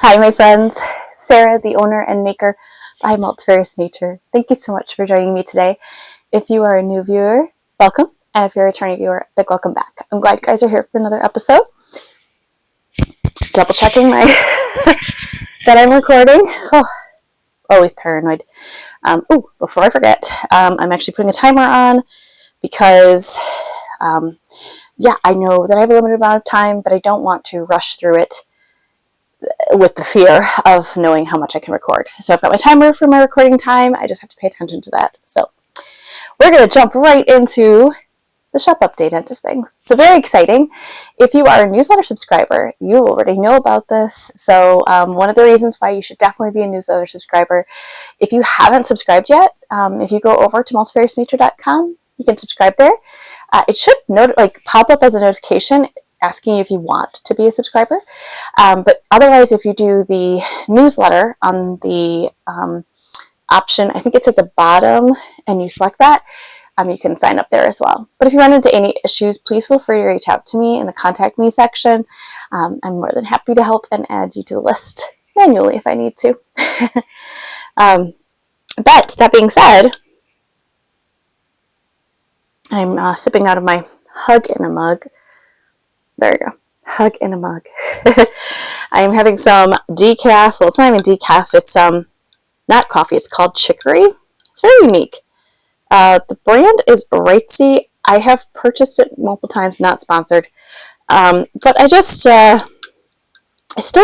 Hi, my friends. Sarah, the owner and maker by Multifarious Nature. Thank you so much for joining me today. If you are a new viewer, welcome. And if you're a returning viewer, big welcome back. I'm glad you guys are here for another episode. Double checking my that I'm recording. Oh, always paranoid. Before I forget, I'm actually putting a timer on because, I know that I have a limited amount of time, but I don't want to rush through it with the fear of knowing how much I can record. So I've got my timer for my recording time. I just have to pay attention to that. So we're going to jump right into the shop update end of things. So very exciting. If you are a newsletter subscriber, you already know about this. So one of the reasons why you should definitely be a newsletter subscriber. If you haven't subscribed yet, if you go over to multifariousnature.com, you can subscribe there. It should pop up as a notification asking you if you want to be a subscriber. But otherwise, if you do the newsletter on the option, I think it's at the bottom, and you select that, you can sign up there as well. But if you run into any issues, please feel free to reach out to me in the contact me section. I'm more than happy to help and add you to the list manually if I need to. But that being said, I'm sipping out of my Hug in a mug. There you go. Hug in a mug. I'm having some decaf. Well, it's not even decaf. It's not coffee. It's called Chicory. It's very unique. The brand is Rightsy. I have purchased it multiple times, not sponsored. But I still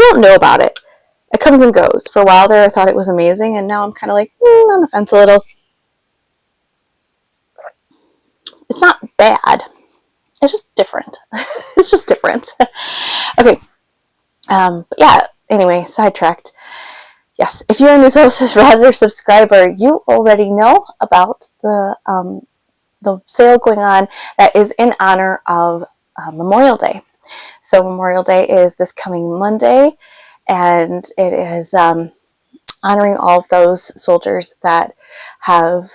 don't know about it. It comes and goes. For a while there, I thought it was amazing, and now I'm kind of like on the fence a little. It's not bad. It's just different. It's just different. Okay. But yeah, anyway, sidetracked. Yes, if you're a newsletter subscriber, you already know about the sale going on that is in honor of Memorial Day. So Memorial Day is this coming Monday, and it is honoring all of those soldiers that have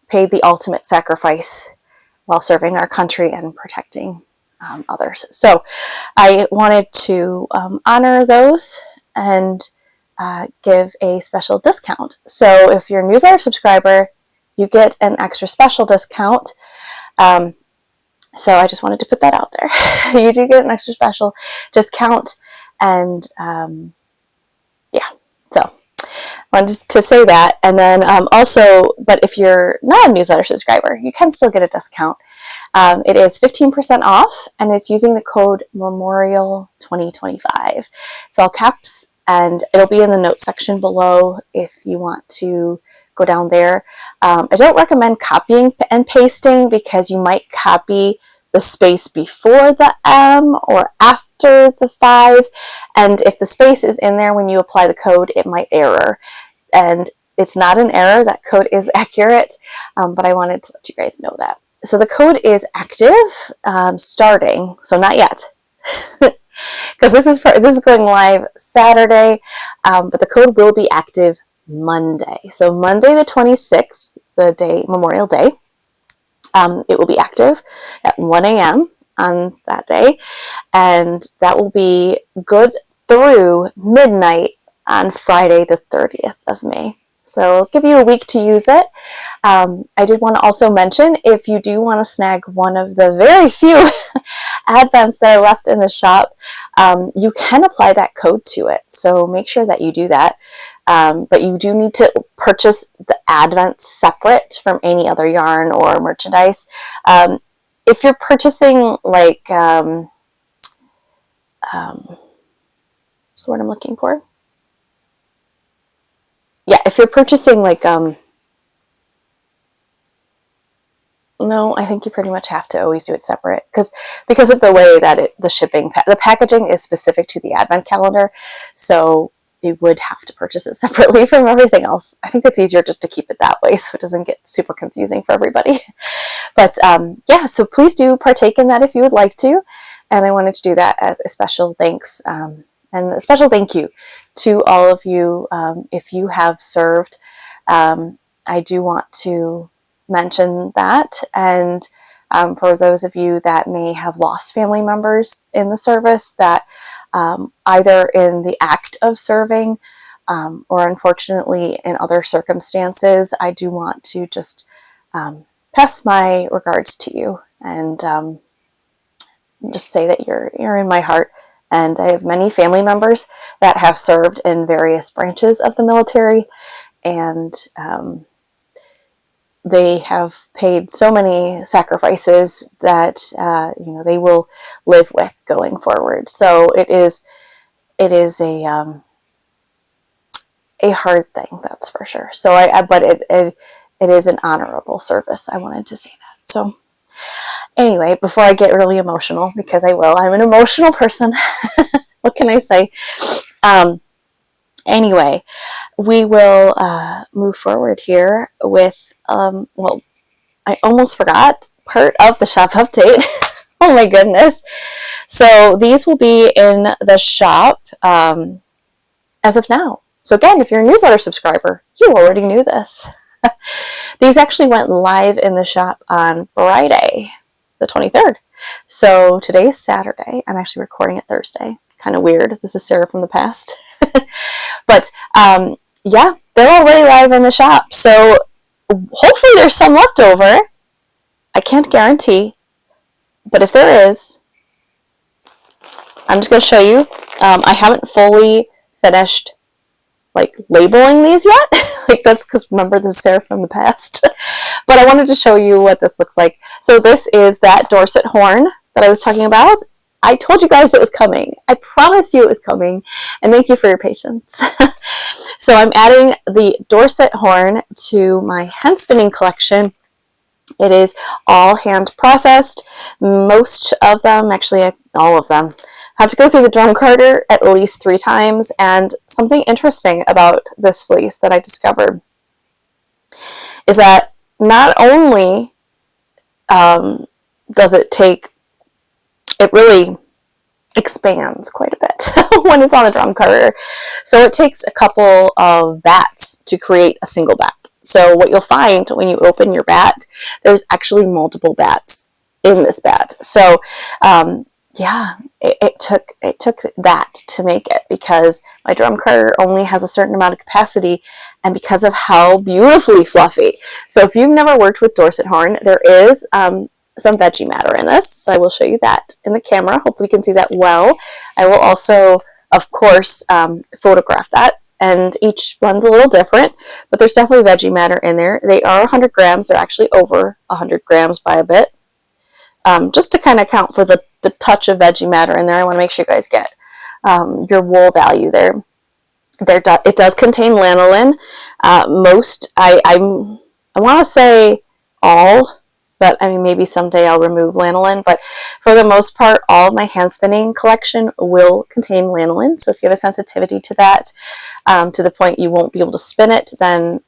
paid the ultimate sacrifice while serving our country and protecting others. So I wanted to honor those and give a special discount. So if you're a newsletter subscriber, you get an extra special discount. So I just wanted to put that out there. You do get an extra special discount, and so wanted to say that. And then also, but if you're not a newsletter subscriber, you can still get a discount. It is 15% off, and it's using the code Memorial 2025. It's all caps, and it'll be in the notes section below if you want to go down there. I don't recommend copying and pasting because you might copy the space before the M or after the 5, and if the space is in there when you apply the code, it might error. And it's not an error, that code is accurate, but I wanted to let you guys know that. So the code is active starting, so not yet, because this is going live Saturday, but the code will be active Monday. So Monday the 26th, the day Memorial Day, it will be active at 1 a.m. on that day, and that will be good through midnight on Friday the 30th of May. So I'll give you a week to use it. I did want to also mention, if you do want to snag one of the very few advents that are left in the shop, you can apply that code to it. So make sure that you do that. But you do need to purchase the advent separate from any other yarn or merchandise. If you're purchasing what's the word I'm looking for? Yeah, if you're purchasing no, I think you pretty much have to always do it separate because of the way that the packaging is specific to the advent calendar. So you would have to purchase it separately from everything else. I think it's easier just to keep it that way so it doesn't get super confusing for everybody. But so please do partake in that if you would like to. And I wanted to do that as a special thanks and a special thank you to all of you if you have served. I do want to mention that, and for those of you that may have lost family members in the service, that either in the act of serving, or unfortunately in other circumstances, I do want to just pass my regards to you and just say that you're in my heart. And I have many family members that have served in various branches of the military, and they have paid so many sacrifices that they will live with going forward. So it is a hard thing, that's for sure. So but it is an honorable service. I wanted to say that. So anyway, before I get really emotional, because I will, I'm an emotional person. What can I say? Anyway, we will move forward here with, well, I almost forgot part of the shop update. Oh my goodness. So these will be in the shop as of now. So again, if you're a newsletter subscriber, you already knew this. These actually went live in the shop on Friday, the 23rd. So today's Saturday. I'm actually recording it Thursday. Kind of weird. This is Sarah from the past. But yeah, they're already live in the shop. So hopefully there's some left over. I can't guarantee. But if there is, I'm just going to show you. I haven't fully finished labeling these yet. That's because remember, this is Sarah from the past. But I wanted to show you what this looks like. So this is that Dorset horn that I was talking about. I told you guys it was coming. I promised you it was coming. And thank you for your patience. So I'm adding the Dorset horn to my hand spinning collection. It is all hand processed. Most of them, actually all of them, have to go through the drum carder at least 3 times. And something interesting about this fleece that I discovered is that not only does it really expands quite a bit when it's on the drum carder. So it takes a couple of bats to create a single bat. So what you'll find when you open your bat, there's actually multiple bats in this bat. So yeah, it took that to make it, because my drum carder only has a certain amount of capacity, and because of how beautifully fluffy. So if you've never worked with Dorset horn, there is some veggie matter in this. So I will show you that in the camera. Hopefully you can see that well. I will also, of course, photograph that. And each one's a little different, but there's definitely veggie matter in there. They are 100 grams. They're actually over 100 grams by a bit. Just to kind of account for the touch of veggie matter in there, I want to make sure you guys get your wool value there. It does contain lanolin. I want to say all, but I mean, maybe someday I'll remove lanolin. But for the most part, all of my hand spinning collection will contain lanolin. So if you have a sensitivity to that, to the point you won't be able to spin it, then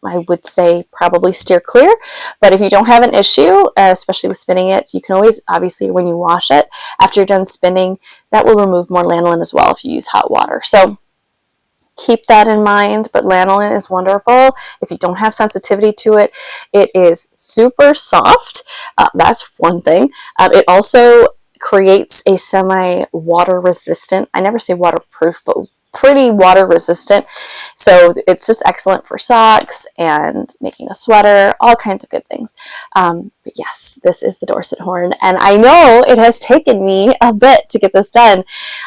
I would say probably steer clear. But if you don't have an issue, especially with spinning it, you can always, obviously, when you wash it, after you're done spinning, that will remove more lanolin as well if you use hot water. So keep that in mind, but lanolin is wonderful. If you don't have sensitivity to it, it is super soft. That's one thing. It also creates a semi-water resistant, I never say waterproof, but pretty water resistant. So it's just excellent for socks and making a sweater, all kinds of good things. But yes, this is the Dorset horn, and I know it has taken me a bit to get this done.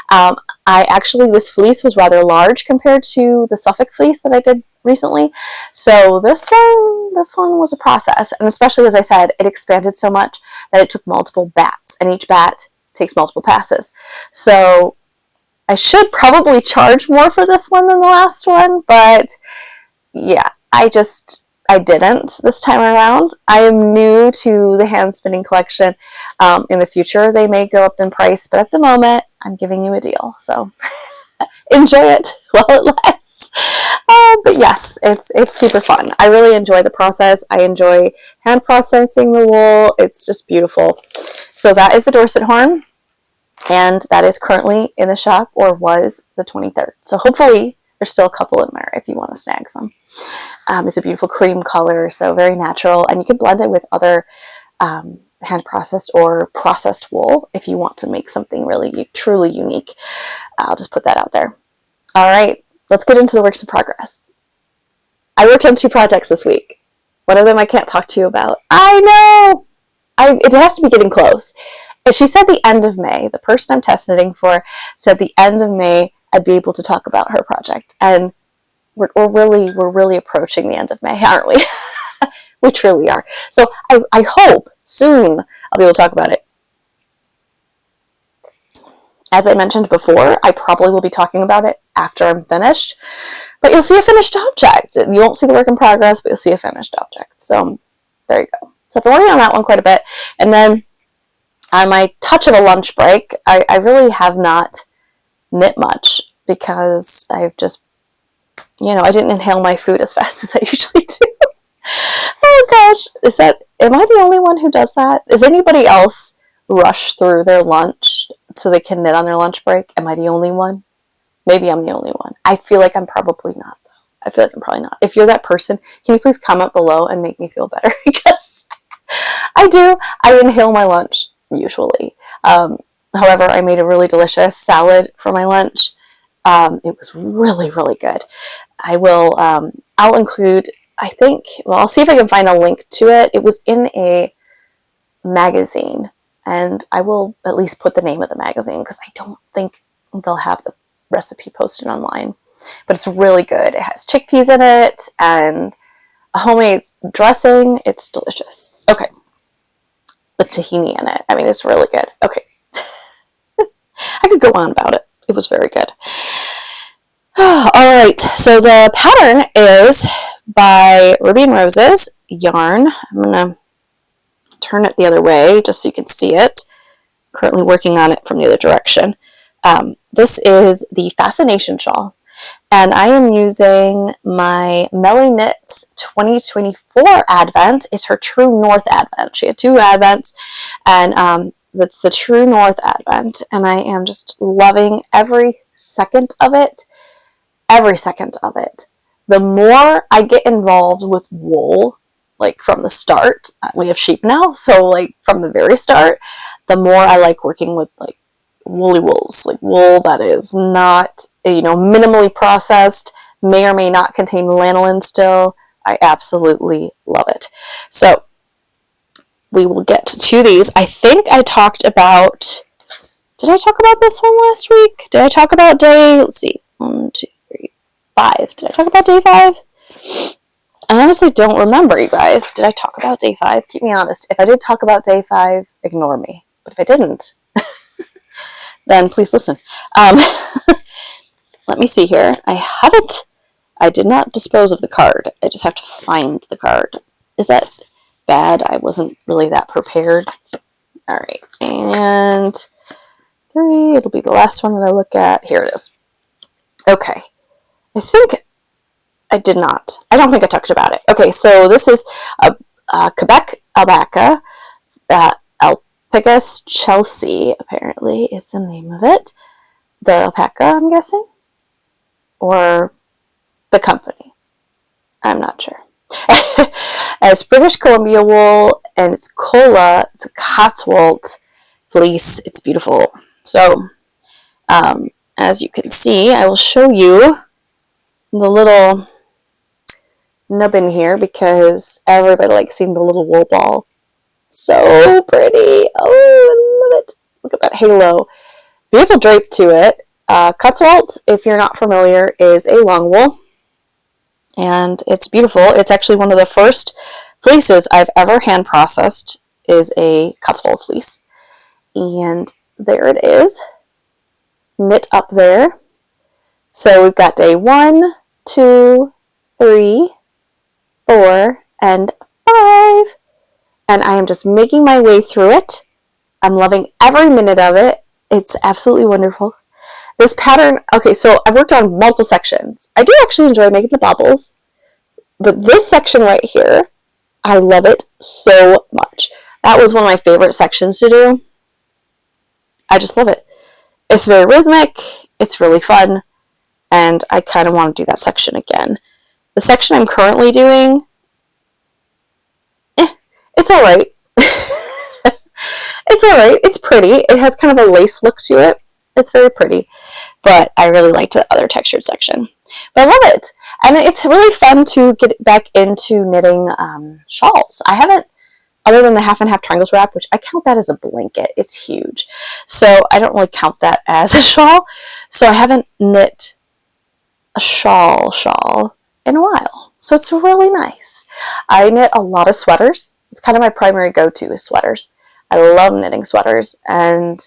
This fleece was rather large compared to the Suffolk fleece that I did recently. So this one was a process, and especially, as I said, it expanded so much that it took multiple bats, and each bat takes multiple passes. So I should probably charge more for this one than the last one, but yeah, I didn't this time around. I am new to the hand spinning collection. In the future, they may go up in price, but at the moment, I'm giving you a deal. So enjoy it while it lasts. But yes, it's super fun. I really enjoy the process. I enjoy hand processing the wool. It's just beautiful. So that is the Dorset horn. And that is currently in the shop, or was the 23rd. So hopefully there's still a couple in there if you want to snag some. It's a beautiful cream color, so very natural. And you can blend it with other hand processed or processed wool if you want to make something really truly unique. I'll just put that out there. All right, let's get into the works in progress. I worked on 2 projects this week. One of them I can't talk to you about. I know! It has to be getting close. And she said the end of May. The person I'm test knitting for said the end of May I'd be able to talk about her project. And we're really approaching the end of May, aren't we? We truly are. So I hope soon I'll be able to talk about it. As I mentioned before, I probably will be talking about it after I'm finished. But you'll see a finished object. You won't see the work in progress, but you'll see a finished object. So there you go. So I've been working on that one quite a bit. And then on my touch of a lunch break, I really have not knit much because I've just, I didn't inhale my food as fast as I usually do. Oh gosh, am I the only one who does that? Does anybody else rush through their lunch so they can knit on their lunch break? Am I the only one? Maybe I'm the only one. I feel like I'm probably not, though. I feel like I'm probably not. If you're that person, can you please comment below and make me feel better? Because I do. I inhale my lunch, usually. However, I made a really delicious salad for my lunch. It was really, really good. I'll include, I'll see if I can find a link to it. It was in a magazine, and I will at least put the name of the magazine because I don't think they'll have the recipe posted online. But it's really good. It has chickpeas in it and a homemade dressing. It's delicious. Okay. With tahini in it. I mean, it's really good. Okay. I could go on about it. It was very good. All right. So the pattern is by Ruby and Roses yarn. I'm going to turn it the other way just so you can see it. Currently working on it from the other direction. This is the Fascination Shawl. And I am using my Melly Knits 2024 Advent. It's her True North Advent. She had 2 Advents, and that's the True North Advent. And I am just loving every second of it. Every second of it. The more I get involved with wool, like from the start, we have sheep now, so like from the very start, the more I like working with like woolly wools, like wool that is not, minimally processed, may or may not contain lanolin still. I absolutely love it. So we will get to these. I think I talked about, did I talk about this one last week? Did I talk about let's see, 1, 2, 3, 5. Did I talk about day 5? I honestly don't remember, you guys. Did I talk about day 5? Keep me honest. If I did talk about day 5, ignore me. But if I didn't, then please listen. Let me see here. I did not dispose of the card. I just have to find the card. Is that bad? I wasn't really that prepared. All right. And 3, it'll be the last one that I look at. Here it is. Okay. I think I did not. I don't think I talked about it. Okay, so this is a Quebec alpaca. Alpacas Chelsea, apparently, is the name of it. The alpaca, I'm guessing? Or the company. I'm not sure. It's British Columbia wool, and it's Kola. It's a Cotswold fleece. It's beautiful. So, as you can see, I will show you the little nubbin here because everybody likes seeing the little wool ball. So pretty. Oh, I love it. Look at that halo. Beautiful drape to it. Cotswold, if you're not familiar, is a long wool. And it's beautiful. It's actually one of the first fleeces I've ever hand processed is a Cotswold fleece. And there it is. Knit up there. So we've got day 1, 2, 3, 4, and 5. And I am just making my way through it. I'm loving every minute of it. It's absolutely wonderful. This pattern, okay, so I've worked on multiple sections. I do actually enjoy making the bubbles, but this section right here, I love it so much. That was one of my favorite sections to do. I just love it. It's very rhythmic, it's really fun, and I kind of want to do that section again. The section I'm currently doing, it's alright. It's all right. It's pretty. It has kind of a lace look to it. It's very pretty, but I really liked the other textured section. But I love it. And it's really fun to get back into knitting shawls. I haven't, other than the half and half triangles wrap, which I count that as a blanket. It's huge. So I don't really count that as a shawl. So I haven't knit a shawl in a while. So it's really nice. I knit a lot of sweaters. It's kind of my primary go-to is sweaters. I love knitting sweaters, and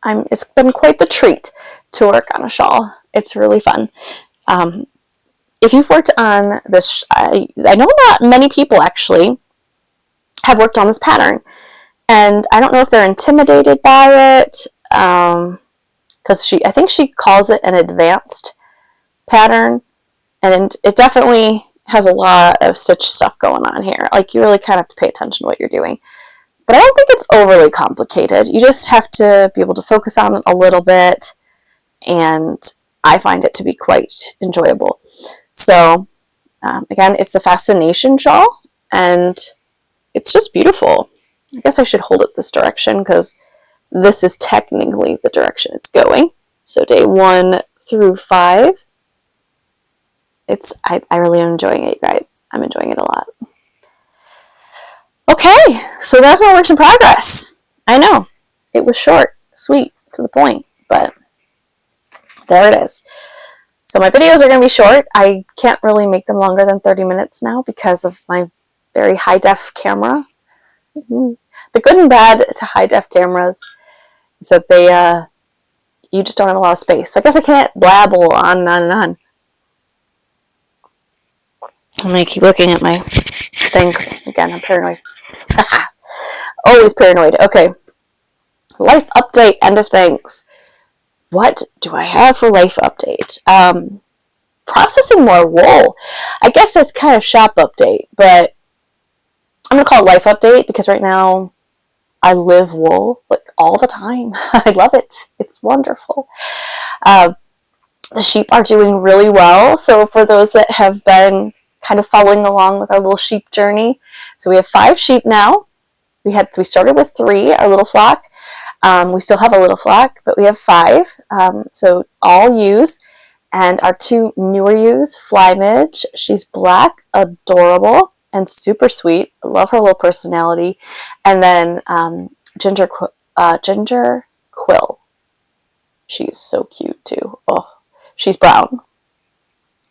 it's been quite the treat to work on a shawl. It's really fun. If you've worked on this, I know not many people actually have worked on this pattern, and I don't know if they're intimidated by it, because I think she calls it an advanced pattern, and it definitely has a lot of stitch stuff going on here. Like, you really kind of have to pay attention to what you're doing. But I don't think it's overly complicated. You just have to be able to focus on it a little bit, and I find it to be quite enjoyable. So, again, it's the Fascination shawl, and it's just beautiful. I guess I should hold it this direction because this is technically the direction it's going. So day 1 through 5. I really am enjoying it, you guys. I'm enjoying it a lot. Okay, so that's my works in progress. I know, it was short, sweet, to the point, but there it is. So my videos are going to be short. I can't really make them longer than 30 minutes now because of my very high-def camera. The good and bad to high-def cameras is that you just don't have a lot of space. So I guess I can't blabble on and on and on. I'm going to keep looking at my thing because, again, I'm paranoid. Always paranoid. Okay. Life update, end of things. What do I have for life update? Processing more wool. I guess that's kind of shop update, but I'm going to call it life update because right now I live wool like all the time. I love it. It's wonderful. The sheep are doing really well. So for those that have been kind of following along with our little sheep journey, so we have 5 sheep now. We started with 3, our little flock. We still have a little flock, but we have 5. So all ewes, and our 2 newer ewes, Fly Midge. She's black, adorable, and super sweet. I love her little personality. And then Ginger Quill. She's so cute too. Oh, she's brown.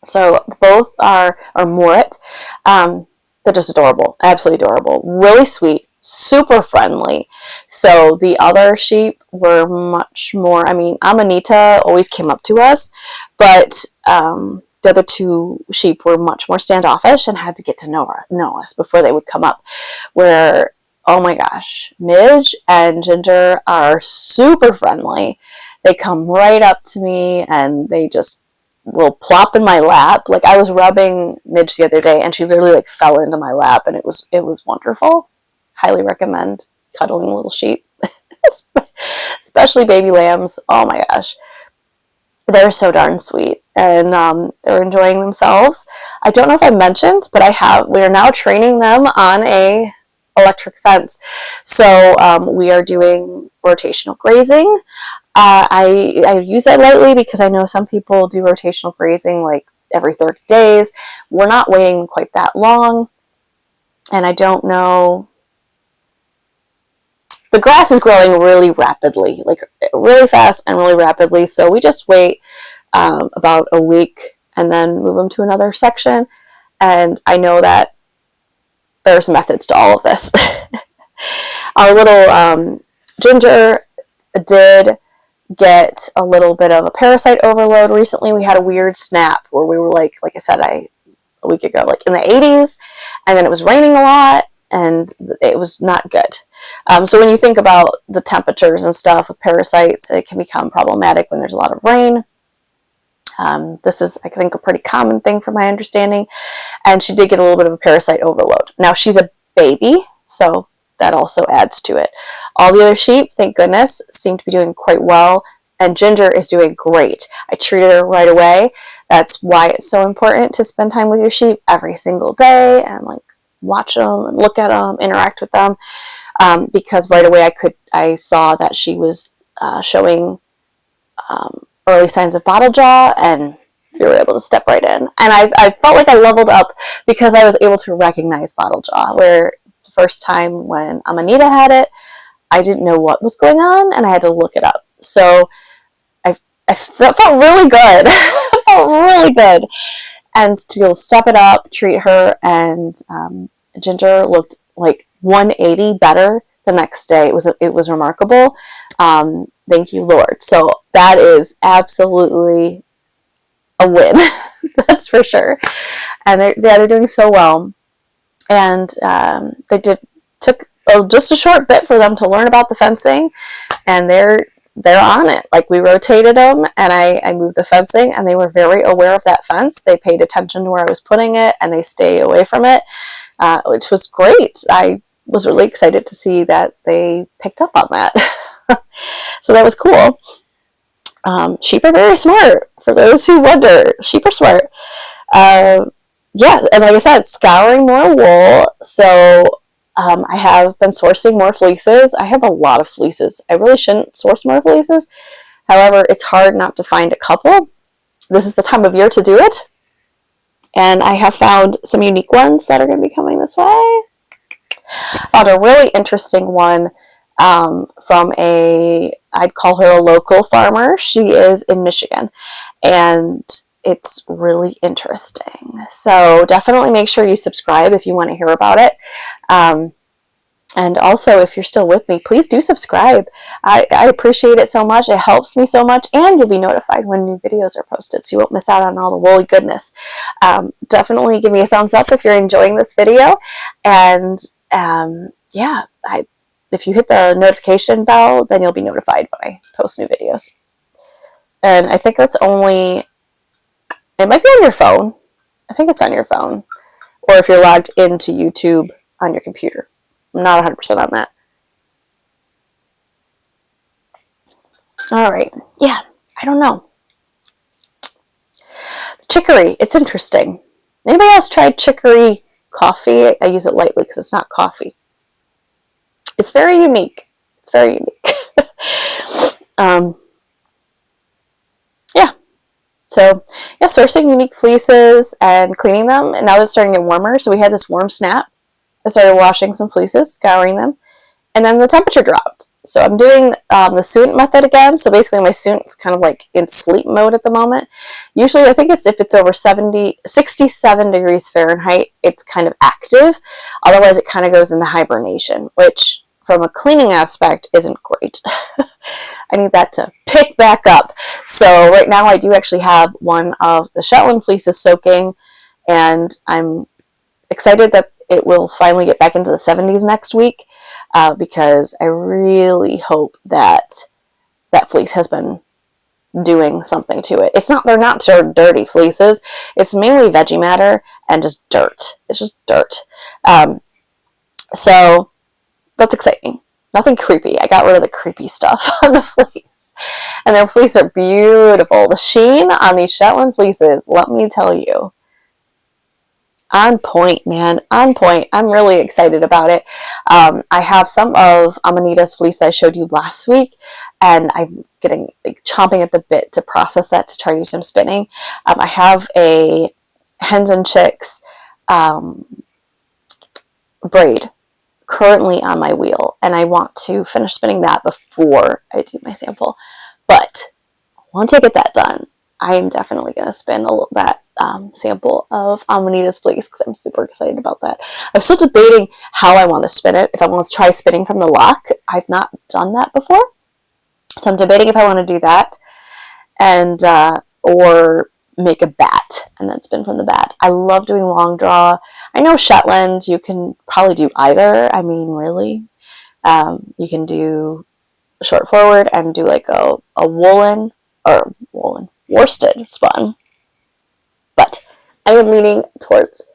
So both are Morit. They're just adorable, absolutely adorable, really sweet, super friendly. So the other sheep were much more, Amanita always came up to us, but the other 2 sheep were much more standoffish and had to get to know us before they would come up. Where, oh my gosh, Midge and Ginger are super friendly. They come right up to me and they just will plop in my lap. Like, I was rubbing Midge the other day and she literally fell into my lap, and it was wonderful. Highly recommend cuddling little sheep, especially baby lambs. Oh my gosh, they're so darn sweet, and they're enjoying themselves. I don't know if I mentioned, but we are now training them on a electric fence. So we are doing rotational grazing. I use that lightly because I know some people do rotational grazing like every 30 days. We're not waiting quite that long, and I don't know. The grass is growing really rapidly, like really fast and really rapidly. So we just wait about a week and then move them to another section. And I know that there's methods to all of this. Our little Ginger did get a little bit of a parasite overload recently. We had a weird snap where we were like I said, a week ago, like in the 80s, and then it was raining a lot, and it was not good. So when you think about the temperatures and stuff with parasites, it can become problematic when there's a lot of rain. This is, I think, a pretty common thing from my understanding. And she did get a little bit of a parasite overload. Now, she's a baby, so that also adds to it. All the other sheep, thank goodness, seem to be doing quite well. And Ginger is doing great. I treated her right away. That's why it's so important to spend time with your sheep every single day and watch them and look at them, interact with them. because right away I saw that she was showing early signs of bottle jaw, and we were able to step right in. And I felt like I leveled up because I was able to recognize bottle jaw, where the first time when Amanita had it, I didn't know what was going on, and I had to look it up. So I felt really good. I felt really good. And to be able to step it up, treat her, and Ginger looked like 180 better the next day. It was remarkable. Thank you, Lord. So that is absolutely a win. That's for sure. And they're doing so well. And took just a short bit for them to learn about the fencing, and they're on it. Like, we rotated them, and I moved the fencing, and they were very aware of that fence. They paid attention to where I was putting it, and they stay away from it, which was great. I was really excited to see that they picked up on that. So that was cool. Sheep are very smart. For those who wonder, sheep are smart. Yeah, and like I said, scouring more wool. So I have been sourcing more fleeces. I have a lot of fleeces. I really shouldn't source more fleeces. However, it's hard not to find a couple. This is the time of year to do it. And I have found some unique ones that are going to be coming this way. Found a really interesting one from I'd call her a local farmer. She is in Michigan. And it's really interesting. So definitely make sure you subscribe if you want to hear about it. And also, if you're still with me, please do subscribe. I appreciate it so much. It helps me so much. And you'll be notified when new videos are posted, so you won't miss out on all the woolly goodness. Definitely give me a thumbs up if you're enjoying this video. And yeah, if you hit the notification bell, then you'll be notified when I post new videos. And I think that's only... It might be on your phone. I think it's on your phone. Or if you're logged into YouTube on your computer. I'm not 100% on that. Alright. Yeah. I don't know. Chicory. It's interesting. Anybody else tried chicory coffee? I use it lightly because it's not coffee. It's very unique. It's very unique. Yeah. So, yeah, sourcing unique fleeces and cleaning them. And now it's starting to get warmer, so we had this warm snap. I started washing some fleeces, scouring them, and then the temperature dropped. So I'm doing the Suint method again. So basically my Suint is kind of like in sleep mode at the moment. Usually I think if it's over 67 degrees Fahrenheit, it's kind of active. Otherwise it kind of goes into hibernation, which from a cleaning aspect isn't great. I need that to pick back up. So right now I do actually have one of the Shetland fleeces soaking, and I'm excited that it will finally get back into the 70s next week, because I really hope that that fleece has been doing something to it. They're not so dirty fleeces. It's mainly veggie matter and just dirt. It's just dirt. So that's exciting. Nothing creepy. I got rid of the creepy stuff on the fleece. And their fleece are beautiful. The sheen on these Shetland fleeces, let me tell you. On point, man. On point. I'm really excited about it. I have some of Amanita's fleece that I showed you last week, and I'm getting chomping at the bit to process that to try to do some spinning. I have a Hens and Chicks braid currently on my wheel, and I want to finish spinning that before I do my sample. But once I get that done, I am definitely going to spin that sample of Amanita's fleece, because I'm super excited about that. I'm still debating how I want to spin it. If I want to try spinning from the lock, I've not done that before, so I'm debating if I want to do that, and or make a bat and then spin from the bat. I love doing long draw. I know Shetland, you can probably do either. I mean, really, you can do short forward and do like a woolen worsted spun. But I am leaning towards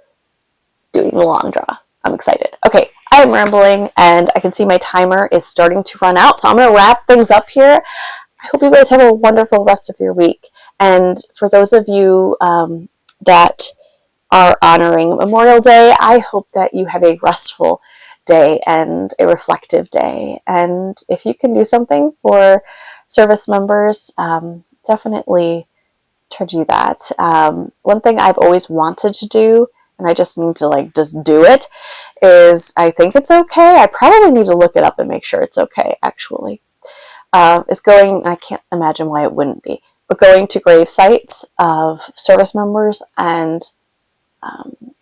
doing the long draw. I'm excited. Okay, I am rambling, and I can see my timer is starting to run out, so I'm going to wrap things up here. I hope you guys have a wonderful rest of your week. And for those of you that are honoring Memorial Day, I hope that you have a restful day and a reflective day. And if you can do something for service members, definitely try to do that. One thing I've always wanted to do, and I just need to like just do it, is I think it's okay. I probably need to look it up and make sure it's okay, actually. Is going, I can't imagine why it wouldn't be, but going to grave sites of service members and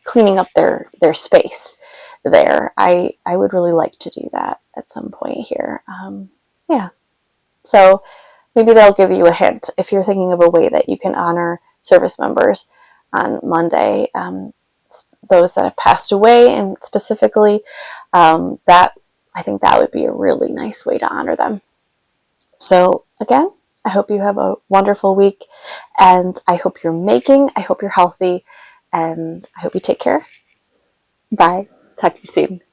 cleaning up their space there. I would really like to do that at some point here. Yeah. So maybe they'll give you a hint if you're thinking of a way that you can honor service members on Monday, those that have passed away, and specifically that I think that would be a really nice way to honor them. So again, I hope you have a wonderful week, and I hope you're healthy, and I hope you take care. Bye. Talk to you soon.